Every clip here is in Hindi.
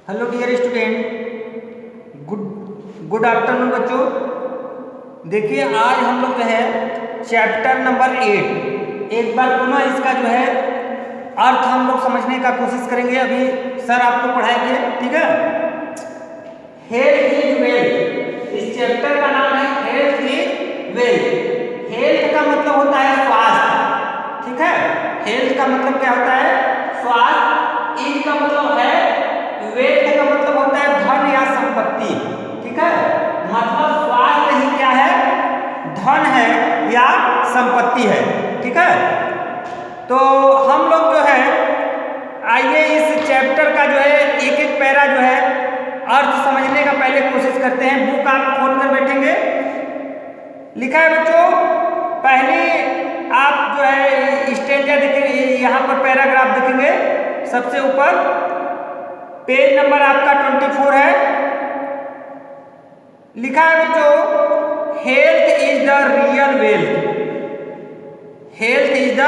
Hello dear student, good afternoon बच्चों। देखिए आज हम लोग जो है चैप्टर नंबर 8 एक बार पुनः इसका जो है अर्थ हम लोग समझने का कोशिश करेंगे। अभी सर आपको पढ़ाएंगे, ठीक है। हेल्थ इज वेल्थ, इस चैप्टर का नाम है हेल्थ इज वेल्थ। हेल्थ का मतलब होता है स्वास्थ्य, ठीक है। हेल्थ का मतलब क्या होता है? स्वास्थ्य। इज का मतलब है, वेल्थ का मतलब होता है धन या संपत्ति, ठीक है। मतलब स्वास्थ्य ही क्या है? धन है या संपत्ति है, ठीक है। तो हम लोग जो है आइए इस चैप्टर का जो है एक एक पैरा जो है अर्थ समझने का पहले कोशिश करते हैं। बुक आप खोल कर बैठेंगे, लिखा है बच्चों। पहली आप जो है स्टेंजा देखेंगे, यहाँ पर पैराग्राफ देखेंगे सबसे ऊपर, पेज नंबर आपका 24 है। लिखा है बच्चों, health is the real wealth. Health is the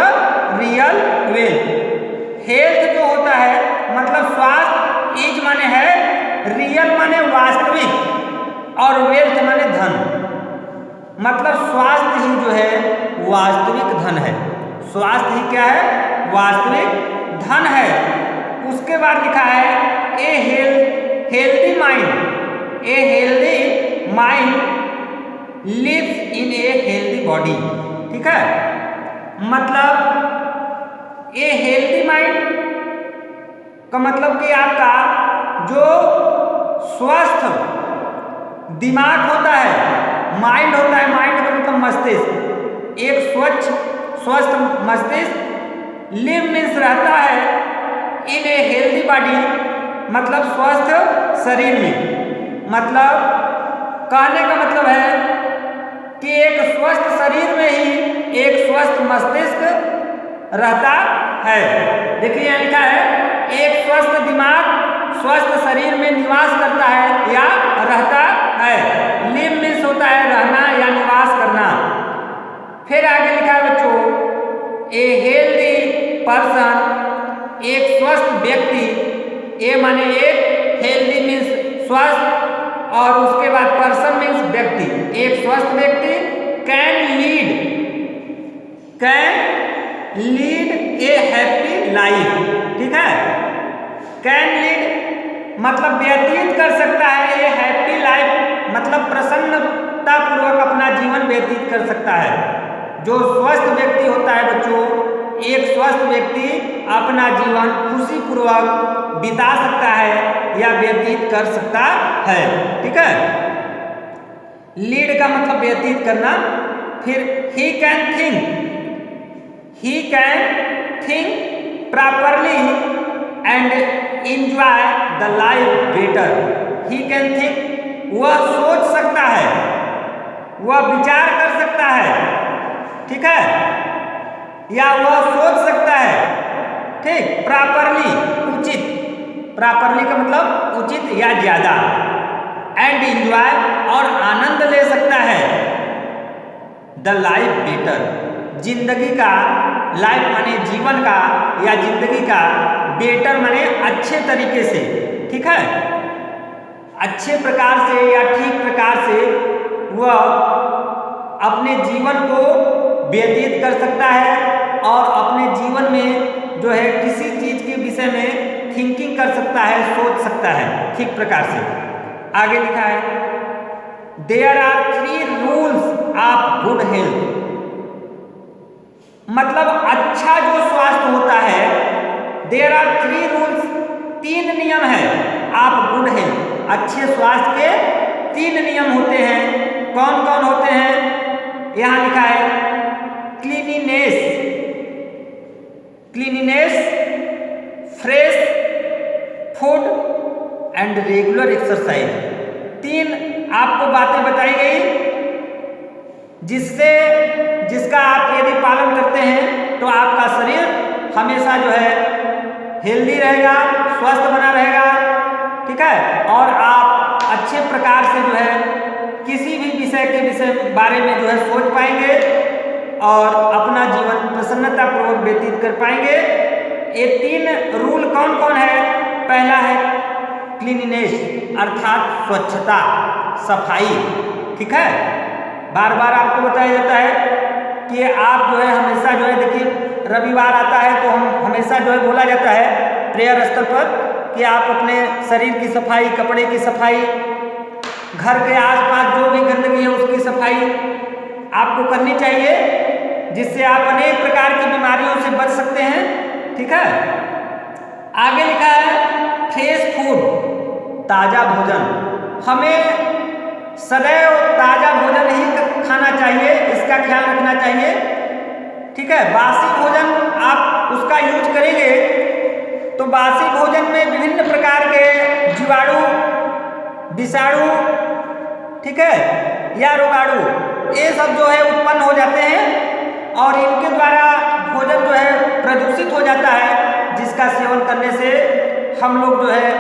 real wealth. Health जो होता है मतलब स्वास्थ्य, इज माने है, रियल माने वास्तविक, और वेल्थ माने धन। मतलब स्वास्थ्य ही जो है वास्तविक धन है। स्वास्थ्य ही क्या है? वास्तविक धन है। उसके बाद लिखा है a healthy mind, a healthy mind lives in a healthy body, ठीक है। मतलब ए हेल्दी माइंड का मतलब कि आपका जो स्वस्थ दिमाग होता है, माइंड होता है, माइंड का मतलब मस्तिष्क, एक स्वस्थ मस्तिष्क, लिव मीन्स रहता है, इन ए हेल्दी बॉडी मतलब स्वस्थ शरीर में। मतलब कहने का मतलब है कि एक स्वस्थ शरीर में ही एक स्वस्थ मस्तिष्क रहता है। देखिए यहाँ लिखा है, एक स्वस्थ दिमाग स्वस्थ शरीर में निवास करता है या रहता है। लिव मीन्स होता है रहना या निवास करना। फिर आगे लिखा है बच्चों, ए हेल्दी पर्सन, एक स्वस्थ व्यक्ति, ए माने एक, हेल्दी मीन्स स्वस्थ, और उसके बाद पर्सन मीन्स व्यक्ति, एक स्वस्थ व्यक्ति can lead A happy life, ठीक है। कैन लीड मतलब व्यतीत कर सकता है, ए हैप्पी लाइफ मतलब प्रसन्नता पूर्वक अपना जीवन व्यतीत कर सकता है। जो स्वस्थ व्यक्ति होता है बच्चों, एक स्वस्थ व्यक्ति अपना जीवन खुशी पूर्वक बिता सकता है या व्यतीत कर सकता है, ठीक है। लीड का मतलब व्यतीत करना। फिर he can think properly and enjoy the life better. He can think, वह सोच सकता है, वह विचार कर सकता है, ठीक है, या वह सोच सकता है, ठीक। प्रॉपरली उचित, प्रॉपरली का मतलब उचित या ज्यादा, एंड एंजॉय और आनंद ले सकता है, द लाइफ बेटर जिंदगी का, लाइफ माने जीवन का या जिंदगी का, बेटर माने अच्छे तरीके से, ठीक है, अच्छे प्रकार से या ठीक प्रकार से वह अपने जीवन को व्यतीत कर सकता है और अपने जीवन में जो है किसी चीज के विषय में थिंकिंग कर सकता है, सोच सकता है ठीक प्रकार से। आगे लिखा है, there are 3 rules of good health. मतलब अच्छा जो स्वास्थ्य होता है, देयर आर 3 रूल्स, 3 नियम है ऑफ गुड हेल्थ। अच्छे स्वास्थ्य के 3 नियम होते हैं। कौन कौन होते हैं? यहां लिखा है, cleanliness, fresh food and regular exercise. 3 आपको बातें बताई गई जिसका आप यदि पालन करते हैं तो आपका शरीर हमेशा जो है हेल्दी रहेगा, स्वस्थ बना रहेगा, ठीक है, और आप अच्छे प्रकार से जो है किसी भी विषय के बारे में जो है सोच पाएंगे और अपना जीवन प्रसन्नता पूर्वक व्यतीत कर पाएंगे। ये 3 रूल कौन कौन है? पहला है क्लीनिनेस अर्थात स्वच्छता, सफाई। ठीक है, बार बार आपको बताया जाता है कि आप जो है हमेशा जो है, देखिए रविवार आता है तो हम हमेशा जो है बोला जाता है प्रेयर स्थल पर कि आप अपने शरीर की सफाई, कपड़े की सफाई, घर के आसपास जो भी गंदगी है उसकी सफाई आपको करनी चाहिए, जिससे आप अनेक प्रकार की बीमारियों से बच सकते हैं। ठीक है, आगे लिखा है फ्रेश फूड, ताजा भोजन। हमें सदैव ताजा भोजन ही खाना चाहिए, इसका ख्याल रखना चाहिए। ठीक है, बासी भोजन आप उसका यूज करेंगे तो बासी भोजन में विभिन्न प्रकार के जीवाणु, विषाणु, ठीक है, या रोगाणु, ये सब जो है उत्पन्न हो जाते हैं और इनके द्वारा भोजन जो है प्रदूषित हो जाता है, जिसका सेवन करने से हम लोग जो है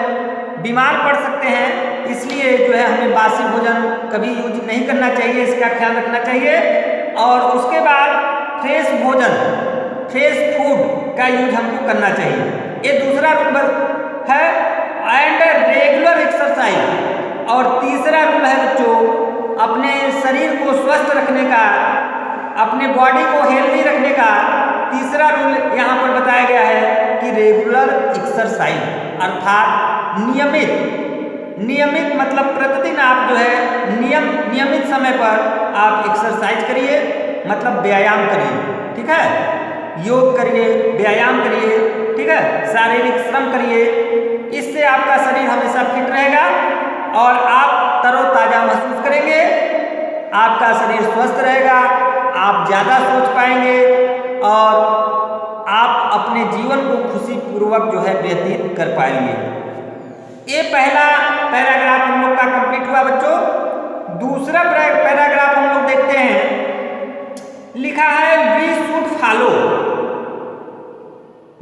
बीमार पड़ सकते हैं। इसलिए जो है हमें बासी भोजन कभी यूज नहीं करना चाहिए, इसका ख्याल रखना चाहिए। और उसके बाद फ्रेश भोजन, फ्रेश फूड का यूज हमको करना चाहिए, ये दूसरा रूल है। एंड रेगुलर एक्सरसाइज, और तीसरा रूल है बच्चों अपने शरीर को स्वस्थ रखने का, अपने बॉडी को हेल्दी रखने का तीसरा रूल यहाँ पर बताया गया है कि रेगुलर एक्सरसाइज अर्थात नियमित मतलब प्रतिदिन आप जो है नियमित समय पर आप एक्सरसाइज करिए, मतलब व्यायाम करिए। ठीक है, योग करिए, व्यायाम करिए, ठीक है, शारीरिक श्रम करिए, इससे आपका शरीर हमेशा फिट रहेगा और आप तरोताजा महसूस करेंगे, आपका शरीर स्वस्थ रहेगा, आप ज़्यादा सोच पाएंगे और आप अपने जीवन को खुशीपूर्वक जो है व्यतीत कर पाएंगे। ये पहला पैराग्राफ हम लोग का कंप्लीट हुआ बच्चों। दूसरा पैराग्राफ हम लोग देखते हैं, लिखा है we should follow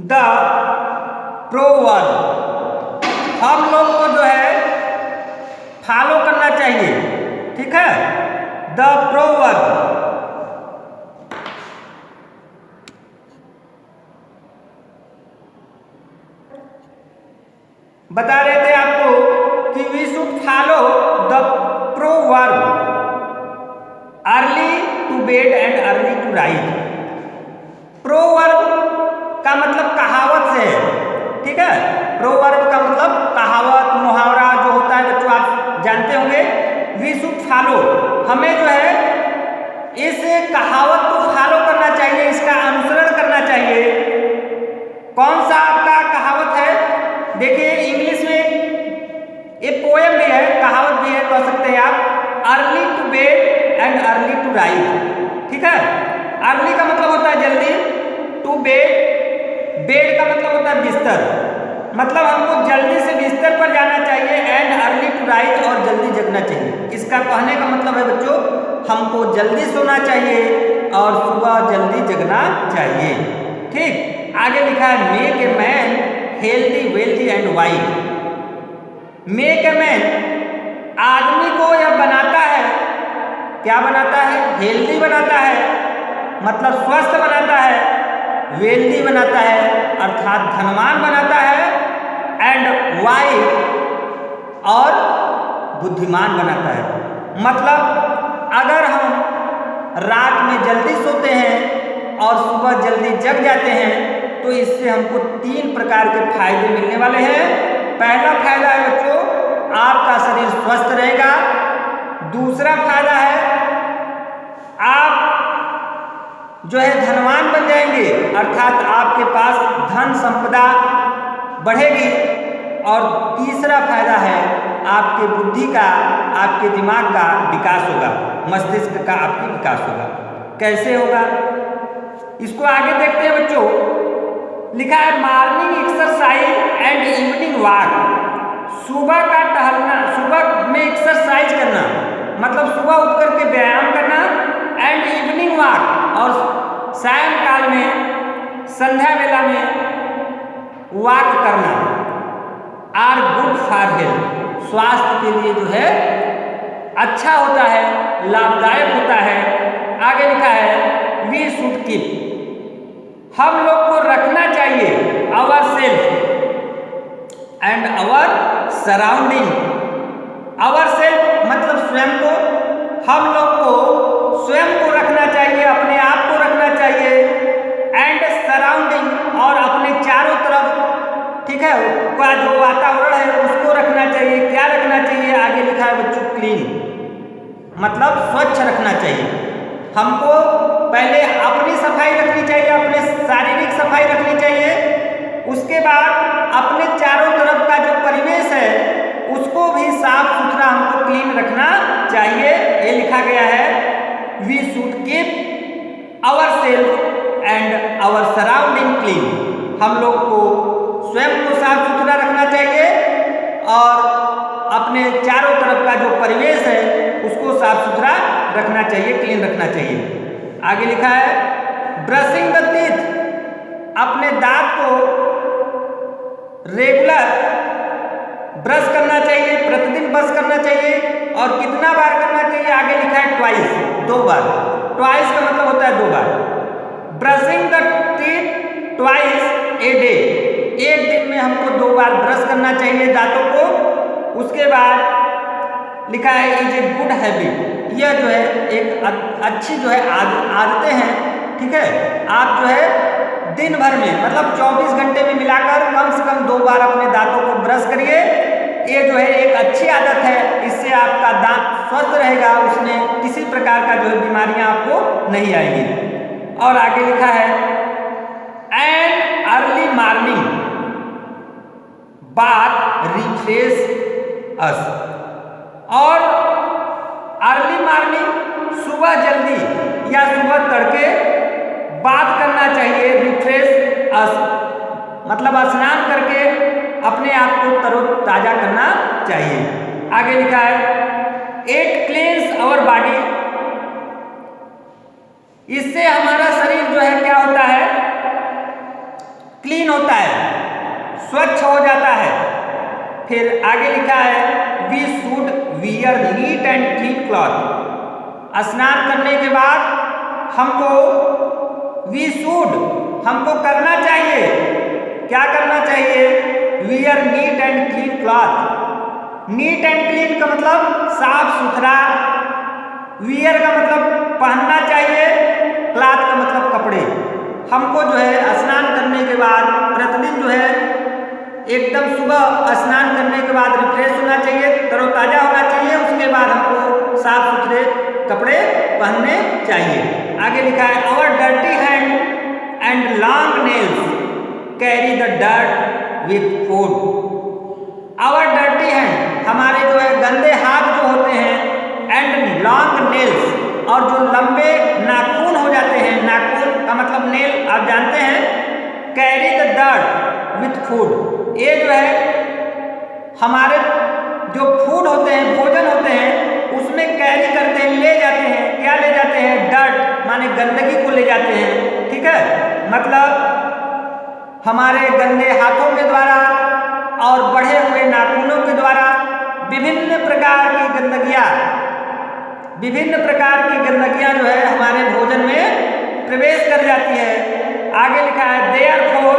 the proverb. हम लोग को जो है फॉलो करना चाहिए, ठीक है, द प्रोवर्ब। बता रहे थे आपको कि we should follow the proverb, early to bed and early to rise. Proverb का मतलब कहावत से है, ठीक है, प्रोवर्ब का मतलब कहावत, मुहावरा जो होता है बच्चों आप जानते होंगे। वी शुड फॉलो, हमें जो है इस कहावत को फॉलो करना चाहिए, इसका अनुसरण करना चाहिए। कौन सा आपका कहावत है? देखिए इंग्लिश में एक पोएम भी है, कहावत भी है, कह सकते हैं आप, early to bed and early to rise. ठीक है, अर्ली का मतलब होता है जल्दी, टू बेड का मतलब होता है बिस्तर, मतलब हमको जल्दी से बिस्तर पर जाना चाहिए, एंड अर्ली टू राइज और जल्दी जगना चाहिए। इसका कहने का मतलब है बच्चों हमको जल्दी सोना चाहिए और सुबह जल्दी जगना चाहिए। ठीक, आगे लिखा है make a man healthy wealthy and wise. Make a man, आदमी को यह बनाता है, क्या बनाता है? हेल्दी बनाता है, मतलब स्वस्थ बनाता है, वेल्दी बनाता है अर्थात धनवान बनाता है, एंड वाइज और बुद्धिमान बनाता है। मतलब अगर हम रात में जल्दी सोते हैं और सुबह जल्दी जग जाते हैं तो इससे हमको 3 प्रकार के फायदे मिलने वाले हैं। पहला फायदा है बच्चों आपका शरीर स्वस्थ रहेगा। दूसरा फायदा है आप जो है धनवान बन जाएंगे, अर्थात आपके पास धन संपदा बढ़ेगी। और तीसरा फायदा है आपके बुद्धि का, आपके दिमाग का विकास होगा, मस्तिष्क का आपकी विकास होगा। कैसे होगा इसको आगे देखते हैं बच्चों। लिखा है morning exercise and evening walk. सुबह का टहलना, सुबह में एक्सरसाइज करना मतलब सुबह उठ करके व्यायाम करना, एंड इवनिंग वॉक और सायंकाल में संध्या वेला में वॉक करना आर गुड फॉर हेल्थ। स्वास्थ्य के लिए जो है अच्छा होता है, लाभदायक होता है। आगे लिखा है वी शुड कीप, हम लोग को रखना चाहिए, our self and our surrounding. Our self मतलब स्वयं को, हम लोग को स्वयं को रखना चाहिए, अपने आप को रखना चाहिए। एंड सराउंडिंग और अपने चारों तरफ, ठीक है, का जो वातावरण है उसको रखना चाहिए। क्या रखना चाहिए? आगे लिखा है बच्चों क्लीन, मतलब स्वच्छ रखना चाहिए। हमको पहले अपनी सफाई रखनी चाहिए, अपने शारीरिक सफाई रखनी चाहिए। उसके बाद अपने चारों तरफ का जो परिवेश है उसको भी साफ सुथरा हमको क्लीन रखना चाहिए। ये लिखा गया है we should keep our self and our surrounding clean. हम लोग को स्वयं को साफ सुथरा रखना चाहिए और अपने चारों तरफ का जो परिवेश है उसको साफ सुथरा रखना चाहिए, क्लीन रखना चाहिए। आगे लिखा है ब्रशिंग द टीथ, अपने दांत को रेगुलर ब्रश करना चाहिए, प्रतिदिन ब्रश करना चाहिए। और कितना बार करना चाहिए? आगे लिखा है ट्वाइस, 2 बार। ट्वाइस का मतलब होता है 2 बार। Brushing the teeth twice a day, एक दिन में हमको 2 बार ब्रश करना चाहिए दांतों को। उसके बाद लिखा है इज ए गुड हैबिट, यह जो है एक अच्छी जो है आदतें हैं, ठीक है। आप जो है दिन भर में मतलब 24 घंटे में मिलाकर कम से कम 2 बार अपने दांतों को ब्रश करिए। ये जो है एक अच्छी आदत है, इससे आपका दांत स्वस्थ रहेगा, उसमें किसी प्रकार का जो है बीमारियां आपको नहीं आएंगी। और आगे लिखा है and early morning bath refresh us, और अर्ली मॉर्निंग सुबह जल्दी या सुबह तड़के बात करना चाहिए। रिफ्रेश अस मतलब स्नान करके अपने आप को तरोताजा करना चाहिए। आगे लिखा है इट क्लींस आवर बॉडी, इससे हमारा शरीर जो है क्या होता है? क्लीन होता है, स्वच्छ हो जाता है। फिर आगे लिखा है we should wear neat and clean cloth, स्नान करने के बाद हमको वी शुड हमको करना चाहिए, क्या करना चाहिए? Wear neat and clean cloth. NEET and clean का मतलब साफ सुथरा, वियर का मतलब पहनना चाहिए, क्लॉथ का मतलब कपड़े। हमको जो है स्नान करने के बाद प्रतिदिन जो है एकदम सुबह स्नान करने के बाद रिफ्रेश होना चाहिए, तरोताजा होना चाहिए। उसके बाद हमको साफ सुथरे कपड़े पहनने चाहिए। आगे लिखा है our dirty hand and long nails carry the dirt with food. Our dirty hand, हमारे जो है गंदे हाथ जो होते हैं, एंड लॉन्ग नेल्स, और जो लंबे नाखून हो जाते हैं, नाखून का मतलब नेल आप जानते हैं, carry the dirt with food, ये जो है हमारे जो फूड होते हैं, भोजन होते हैं, उसमें कैरी करते हैं, ले जाते हैं। क्या ले जाते हैं? डर्ट माने गंदगी को ले जाते हैं, ठीक है। मतलब हमारे गंदे हाथों के द्वारा और बढ़े हुए नाखूनों के द्वारा विभिन्न प्रकार की गंदगियां जो है हमारे भोजन में प्रवेश कर जाती है। आगे लिखा है देयरफॉर,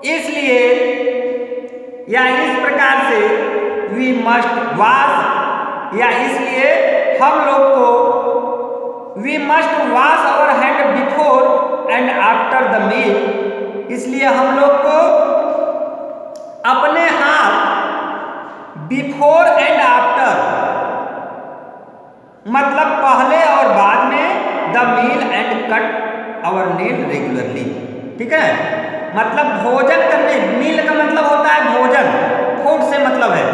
इसलिए या इस प्रकार से, वी मस्ट वॉश, या इसलिए हम लोग को we must wash our hand before and after the meal, इसलिए हम लोग को अपने हाथ बिफोर एंड आफ्टर मतलब पहले और बाद में, the meal and cut our nail regularly, ठीक है। मतलब भोजन करने, मील का मतलब होता है भोजन, फूड से मतलब है,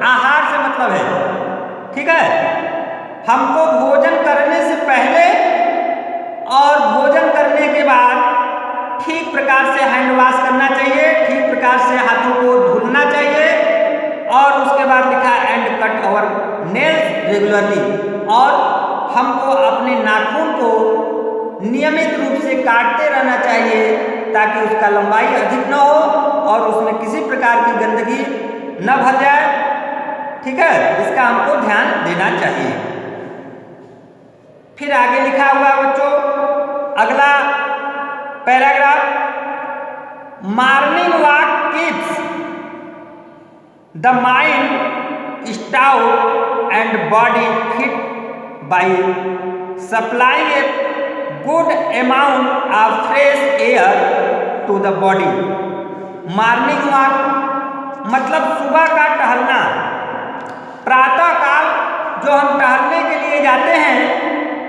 आहार से मतलब है, ठीक है। हमको भोजन करने से पहले और भोजन करने के बाद ठीक प्रकार से हैंड वॉश करना चाहिए, ठीक प्रकार से हाथों को धुलना चाहिए। और उसके बाद लिखा है and cut our nails regularly, और हमको अपने नाखून को नियमित रूप से काटते रहना चाहिए ताकि उसका लंबाई अधिक न हो और उसमें किसी प्रकार की गंदगी न भर जाए, ठीक है। इसका हमको ध्यान देना चाहिए। फिर आगे लिखा हुआ बच्चों अगला paragraph, morning walk keeps the mind stout and body fit by supplying a good amount of fresh air to the body. Morning walk मतलब सुबह का टहलना। प्रातः काल जो हम टहलने के लिए जाते हैं,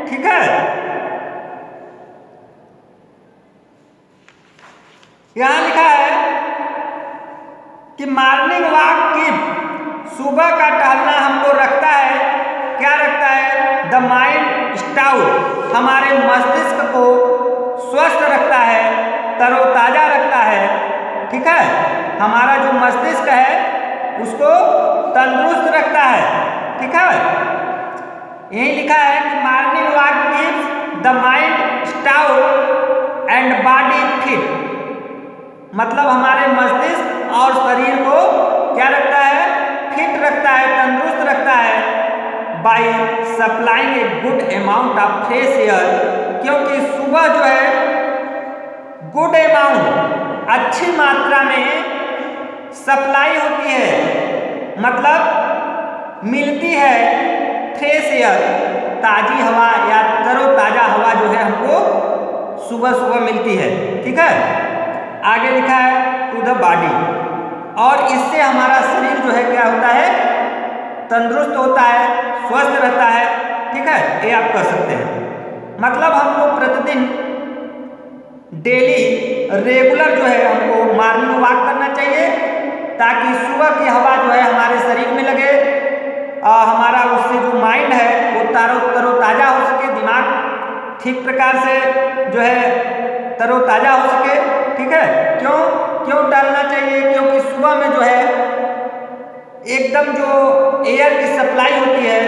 ठीक है, यहां लिखा है कि मॉर्निंग वॉक की सुबह का टहलना हमको रखता है, क्या रखता है, द माइंड स्टाउट हमारे मस्तिष्क को स्वस्थ रखता है, तरोताजा रखता है, ठीक है, हमारा जो मस्तिष्क है उसको तंदुरुस्त रखता है, ठीक है। यही लिखा है कि morning walk keeps the mind stout and body fit, मतलब हमारे मस्तिष्क और शरीर को क्या रखता है, फिट रखता है, तंदुरुस्त रखता है, by supplying a good amount of fresh air, क्योंकि सुबह जो है गुड अमाउंट अच्छी मात्रा में सप्लाई होती है, मतलब मिलती है फ्रेश एयर, ताजी हवा या तरोताजा हवा जो है हमको सुबह सुबह मिलती है, ठीक है। आगे लिखा है टू द बॉडी, और इससे हमारा शरीर जो है क्या होता है, तंदुरुस्त होता है, स्वस्थ रहता है, ठीक है, ये आप कर सकते हैं। मतलब हम लोग प्रतिदिन डेली रेगुलर जो है हमको मॉर्निंग वॉक करना चाहिए, ताकि सुबह की हवा जो है हमारे शरीर में लगे, हमारा उससे जो माइंड है वो तरोताजा हो सके, दिमाग ठीक प्रकार से जो है तरोताजा हो सके, ठीक है। क्यों टहलना चाहिए, क्योंकि सुबह में जो है एकदम जो एयर की सप्लाई होती है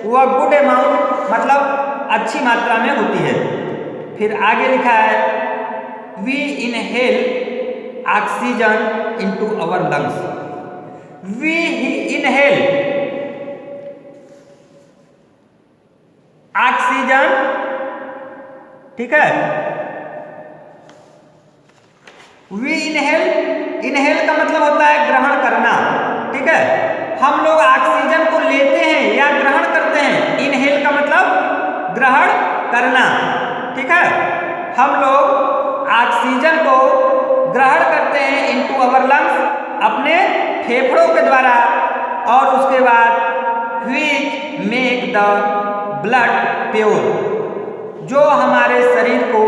वह गुड अमाउंट मतलब अच्छी मात्रा में होती है। फिर आगे लिखा है we inhale oxygen into our lungs, we inhale oxygen, ठीक है, वी इनहेल का मतलब होता है ग्रहण करना, ठीक है। हम लोग ऑक्सीजन को लेते हैं या ग्रहण करते हैं, इनहेल का मतलब ग्रहण करना, ठीक है। हम लोग ऑक्सीजन को ग्रहण करते हैं इनटू आवर लंग्स, अपने फेफड़ों के द्वारा, और उसके बाद which make the blood pure, जो हमारे शरीर को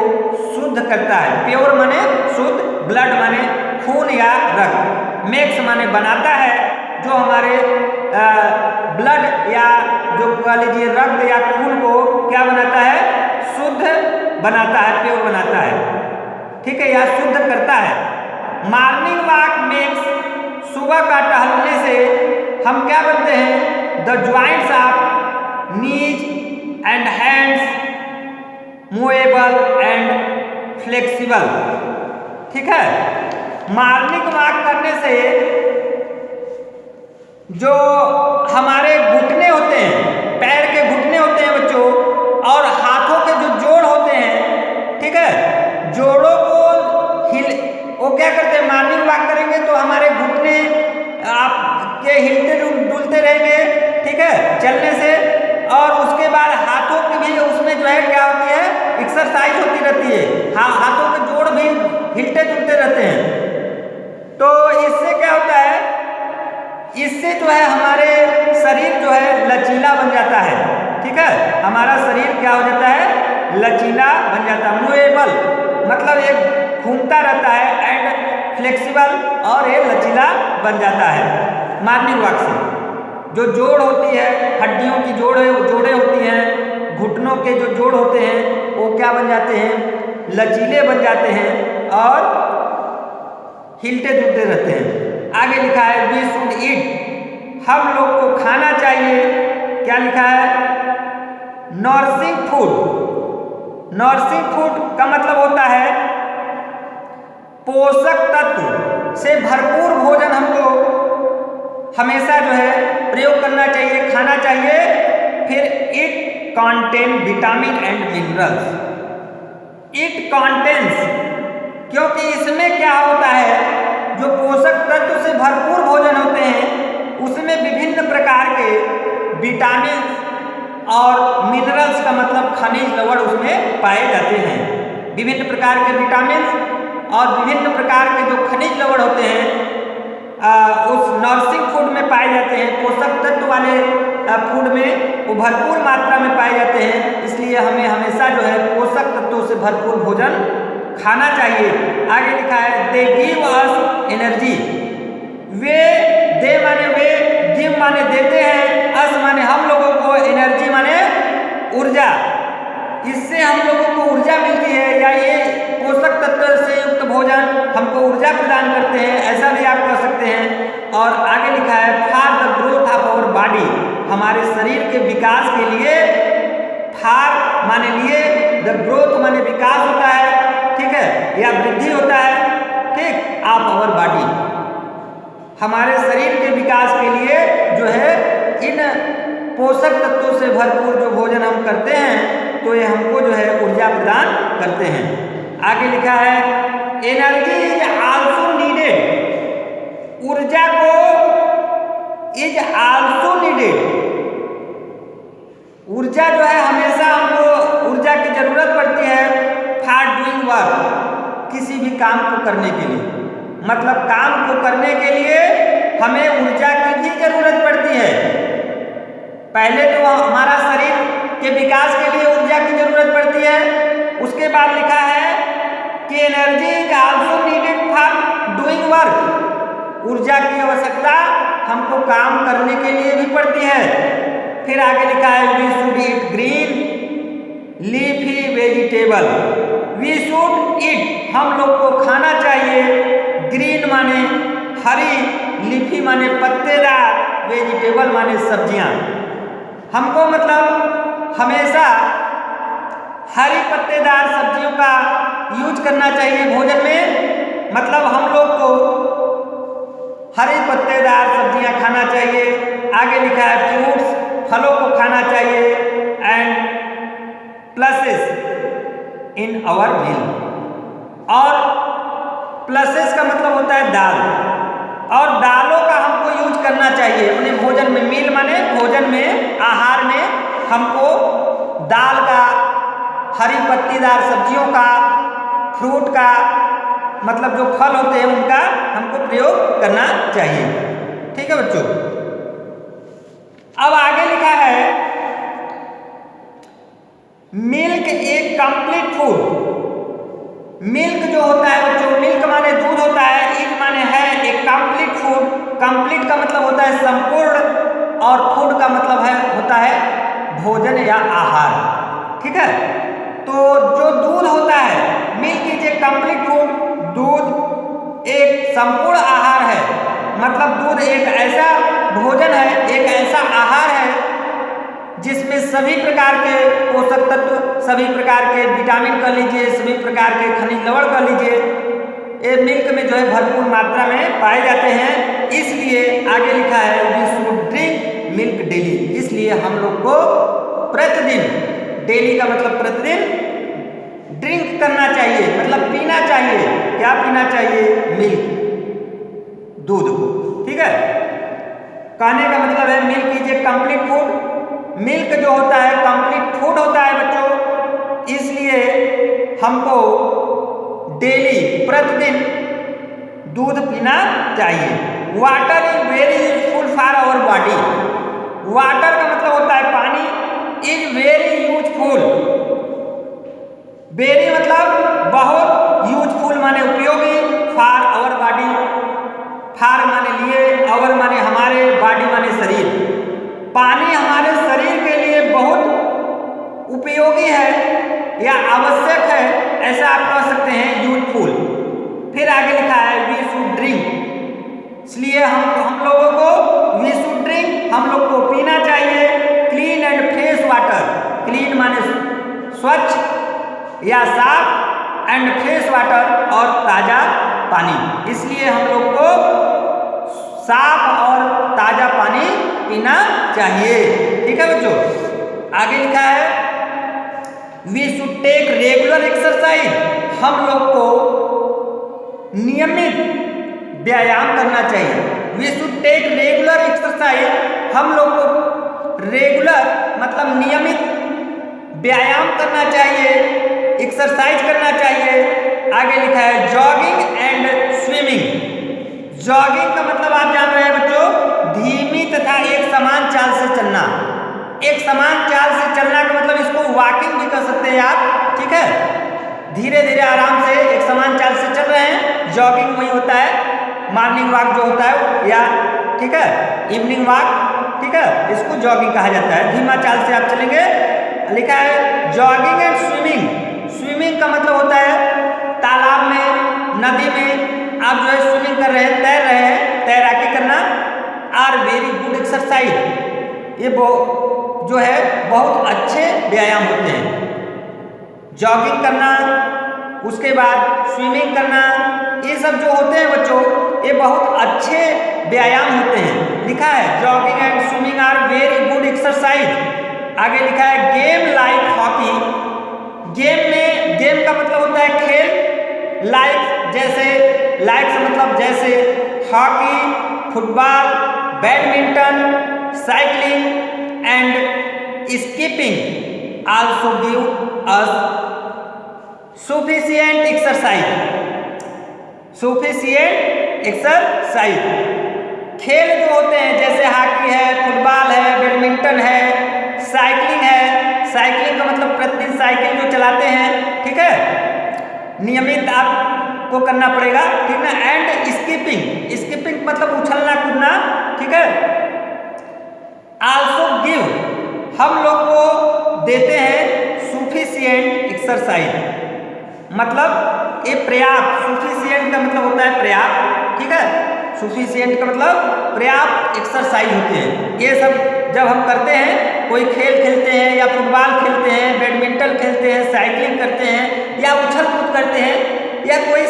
शुद्ध करता है। प्योर माने शुद्ध, ब्लड माने खून या रक्त, मेक्स माने बनाता है, जो हमारे ब्लड या जो कह लीजिए रक्त या खून को क्या बनाता है, शुद्ध बनाता है, प्योर बनाता है, ठीक है, या शुद्ध करता है। मॉर्निंग वॉक मेक्स, सुबह का टहलने से हम क्या बनते हैं, the joints of knees and hands movable and flexible, ठीक है। मॉर्निंग वॉक करने से जो हमारे घुटने होते हैं, पैर के घुटने होते हैं बच्चों, और हाथों के जो जोड़ होते हैं, ठीक है, जोड़ों को वो क्या करते हैं, मॉर्निंग वॉक करेंगे तो हमारे घुटने आपके हिलते डुलते रहेंगे, ठीक है, चलने से, और उसके बाद हाथों की भी उसमें जो है क्या होती है, एक्सरसाइज होती रहती है, हाथों के जोड़ भी हिलते डुलते रहते हैं। तो इससे क्या होता है, इससे जो है हमारे शरीर जो है लचीला बन जाता है, ठीक है, हमारा शरीर क्या हो जाता है, लचीला बन जाता है, मूवेबल मतलब एक घूमता रहता है, एंड फ्लेक्सिबल, और ये लचीला बन जाता है मॉर्निंग वॉक से। जो जोड़ होती है, हड्डियों की जोड़ें होती हैं, घुटनों के जो जोड़ होते हैं वो क्या बन जाते हैं, लचीले बन जाते हैं और हिलते डुलते रहते हैं। आगे लिखा है वी शुड ईट, हम लोग को खाना चाहिए, क्या लिखा है, नॉरिशिंग फूड। नॉरिशिंग फूड का मतलब होता है पोषक तत्व से भरपूर भोजन हमको हमेशा जो है प्रयोग करना चाहिए, खाना चाहिए। फिर it contain vitamin and minerals, it contains, क्योंकि इसमें क्या होता है, जो पोषक तत्व से भरपूर भोजन होते हैं विटामिन और मिनरल्स का मतलब खनिज लवण उसमें पाए जाते हैं। विभिन्न प्रकार के विटामिन और विभिन्न प्रकार के जो खनिज लवण होते हैं उस नर्सिंग फूड में पाए जाते हैं, पोषक तत्व वाले फूड में वो भरपूर मात्रा में पाए जाते हैं। इसलिए हमें हमेशा जो है पोषक तत्वों से भरपूर भोजन खाना चाहिए। आगे लिखा है दे गिव अस एनर्जी, वे दे माने वे, गिव माने देते हैं, अस माने हम लोगों को, एनर्जी माने ऊर्जा। इससे हम लोगों को ऊर्जा मिलती है, या ये पोषक तत्व से युक्त भोजन हमको ऊर्जा प्रदान करते हैं, ऐसा भी आप कह सकते हैं। और आगे लिखा है for the growth of our body, हमारे शरीर के विकास के लिए, फॉर माने लिए, द ग्रोथ माने विकास होता है, ठीक है, या वृद्धि होता है, ठीक, ऑफ आवर बॉडी, हमारे शरीर के विकास के लिए जो है इन पोषक तत्वों से भरपूर जो भोजन हम करते हैं तो ये हमको जो है ऊर्जा प्रदान करते हैं। आगे लिखा है एनर्जी इज आल्सो नीडेड, ऊर्जा को इज आल्सो नीडेड, ऊर्जा जो है हमेशा हमको ऊर्जा की जरूरत पड़ती है फॉर डूइंग वर्क, किसी भी काम को करने के लिए, मतलब काम को करने के लिए हमें ऊर्जा की भी जरूरत पड़ती है। पहले तो हमारा शरीर के विकास के लिए ऊर्जा की जरूरत पड़ती है, उसके बाद लिखा है कि energy is also needed for doing work, ऊर्जा की आवश्यकता हमको काम करने के लिए भी पड़ती है। फिर आगे लिखा है we should eat green leafy vegetable, we should eat, हम लोग को खाना चाहिए, ग्रीन माने हरी, लीफी माने पत्तेदार, वेजिटेबल माने सब्जियां, हमको मतलब हमेशा हरी पत्तेदार सब्जियों का यूज करना चाहिए भोजन में, मतलब हम लोग को हरी पत्तेदार सब्जियां खाना चाहिए। आगे लिखा है फ्रूट्स, फलों को खाना चाहिए, एंड प्लसेस इन आवर मील, और प्लसेस का मतलब होता है दाल, और दालों का हमको यूज करना चाहिए अपने भोजन में। मील माने भोजन में, आहार में हमको दाल का, हरी पत्तीदार सब्जियों का, फ्रूट का, मतलब जो फल होते हैं उनका हमको प्रयोग करना चाहिए, ठीक है बच्चों। अब आगे लिखा है मिल्क एक कंप्लीट फूड, मिल्क जो होता है बच्चों, मिल्क माने दूध होता है, इज माने है, एक कंप्लीट फूड, कंप्लीट का मतलब होता है संपूर्ण, और फूड का मतलब है होता है भोजन या आहार, ठीक है। तो जो दूध होता है, milk is a complete food, दूध एक संपूर्ण आहार है, मतलब दूध एक ऐसा भोजन है, एक ऐसा आहार है जिसमें सभी प्रकार के पोषक तत्व, सभी प्रकार के विटामिन कह लीजिए, सभी प्रकार के खनिज लवण कह लीजिए, ये मिल्क में जो है भरपूर मात्रा में पाए जाते हैं। इसलिए आगे लिखा है we should drink milk daily, इसलिए हम लोग को प्रतिदिन, डेली का मतलब प्रतिदिन, ड्रिंक करना चाहिए, मतलब पीना चाहिए, क्या पीना चाहिए, मिल्क, दूध को, ठीक है। कहने का मतलब है milk is a complete food, milk जो होता है कंप्लीट फूड होता है बच्चों, इसलिए हमको डेली, प्रतिदिन दूध पीना चाहिए। Water is very useful for our body, water का मतलब होता है पानी, इज वेरी यूजफुल, वेरी मतलब बहुत, यूजफुल माने उपयोगी, फॉर आवर बॉडी, फॉर माने लिए, आवर माने हमारे, बॉडी माने शरीर, पानी हमारे शरीर के लिए बहुत उपयोगी है या आवश्यक है, ऐसा आप कह सकते हैं, यूजफुल। फिर आगे लिखा है वी शुड ड्रिंक, इसलिए हम लोगों को वी शुड ड्रिंक, हम लोग को पीना चाहिए clean and fresh water, clean माने स्वच्छ या साफ, एंड फ्रेश वाटर और ताज़ा पानी, इसलिए हम लोग को साफ और ताज़ा पानी पीना चाहिए, ठीक है बच्चों। आगे लिखा है we should take regular exercise, हम लोग को नियमित व्यायाम करना चाहिए, we should take regular exercise, हम लोग को रेगुलर मतलब नियमित व्यायाम करना चाहिए, एक्सरसाइज करना चाहिए। आगे लिखा है जॉगिंग एंड स्विमिंग। जॉगिंग का मतलब आप जान रहे हैं बच्चों, धीमी तथा एक समान चाल से चलना। एक समान चाल से चलना का मतलब इसको वॉकिंग भी कर सकते हैं आप, ठीक है। धीरे धीरे आराम से एक समान चाल से चल रहे हैं, जॉगिंग वही होता है, मॉर्निंग वॉक जो होता है या ठीक है इवनिंग वॉक, ठीक है, इसको जॉगिंग कहा जाता है। धीमा चाल से आप चलेंगे। लिखा है जॉगिंग एंड स्विमिंग। स्विमिंग का मतलब होता है तालाब में, नदी में आप जो है स्विमिंग कर रहे हैं, तैर रहे हैं, तैराकी करना। आर वेरी गुड एक्सरसाइज, ये जो है बहुत अच्छे व्यायाम होते हैं। जॉगिंग करना, उसके बाद स्विमिंग करना, ये सब जो होते हैं बच्चों, ये बहुत अच्छे व्यायाम होते हैं। लिखा है jogging and swimming are very good exercise. आगे लिखा है गेम लाइक हॉकी। गेम में, गेम का मतलब होता है खेल, लाइक जैसे, लाइक से मतलब जैसे, hockey, football, badminton, cycling and skipping also give us sufficient exercise। sufficient exercise खेल जो होते हैं जैसे हॉकी है, फुटबॉल है, बैडमिंटन है, साइकिलिंग है। साइकिलिंग का मतलब प्रतिदिन साइकिल जो चलाते हैं, ठीक है, नियमित आपको करना पड़ेगा, ठीक ना। एंड स्कीपिंग, स्कीपिंग मतलब उछलना कूदना, ठीक है। आल्सो गिव, हम लोग को देते हैं सफिशिएंट एक्सरसाइज, मतलब ये पर्याप्त। सफिशिएंट का मतलब होता है पर्याप्त, ठीक है। सफिशिएंट का मतलब पर्याप्त एक्सरसाइज होते हैं। ये सब जब हम करते हैं, कोई खेल खेलते हैं या फुटबॉल खेलते हैं, बैडमिंटन खेलते हैं, साइकिलिंग करते हैं या उछल कूद करते हैं, या कोई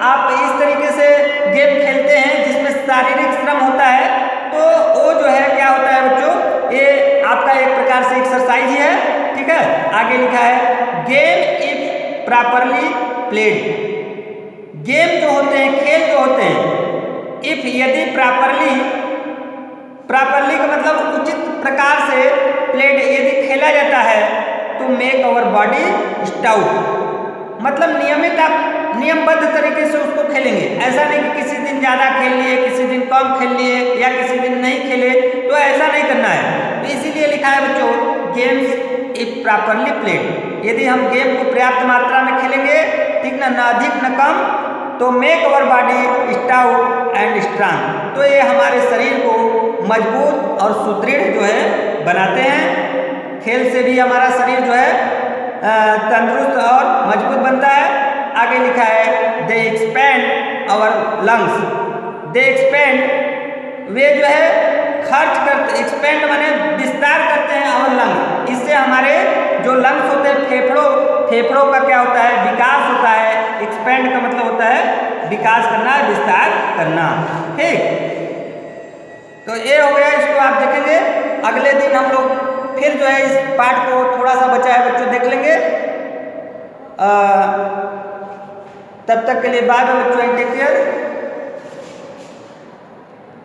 आप इस तरीके से गेम खेलते हैं जिसमें शारीरिक श्रम होता है, तो वो जो है क्या होता है बच्चों, ये आपका एक प्रकार से एक्सरसाइज ही है, ठीक है। आगे लिखा है game if properly played. Game जो होते हैं, खेल जो होते हैं, इफ यदि प्रॉपरली, प्रॉपरली का मतलब उचित प्रकार से, प्लेड यदि खेला जाता है, तो मेक अवर बॉडी स्टाउट, मतलब नियमित आप नियमबद्ध तरीके से उसको खेलेंगे। ऐसा नहीं कि किसी दिन ज़्यादा खेल लिए, किसी दिन कम खेल लिए या किसी दिन नहीं खेले, तो ऐसा नहीं करना है। तो इसीलिए लिखा है बच्चों गेम्स इफ प्रॉपरली प्लेड। यदि हम गेम को पर्याप्त मात्रा में खेलेंगे, ठीक ना, न अधिक न कम, तो make our body stout and strong, तो ये हमारे शरीर को मजबूत और सुदृढ़ जो है बनाते हैं। खेल से भी हमारा शरीर जो है तंदुरुस्त और मजबूत बनता है। आगे लिखा है they expand our lungs. They expand, वे जो है खर्च करते, एक्सपेंड माने विस्तार करते हैं आवर लंग्स। इससे हमारे जो लंग्स होते हैं, फेफड़ों का क्या होता है, विकास होता है। एक्सपेंड का मतलब होता है विकास करना, विस्तार करना, ठीक। तो ये हो गया, इसको आप देखेंगे। अगले दिन हम लोग फिर जो है इस पाठ को थोड़ा सा बचा है बच्चों देख लेंगे। तब तक के लिए बाय बाय बच्चों, टेक केयर।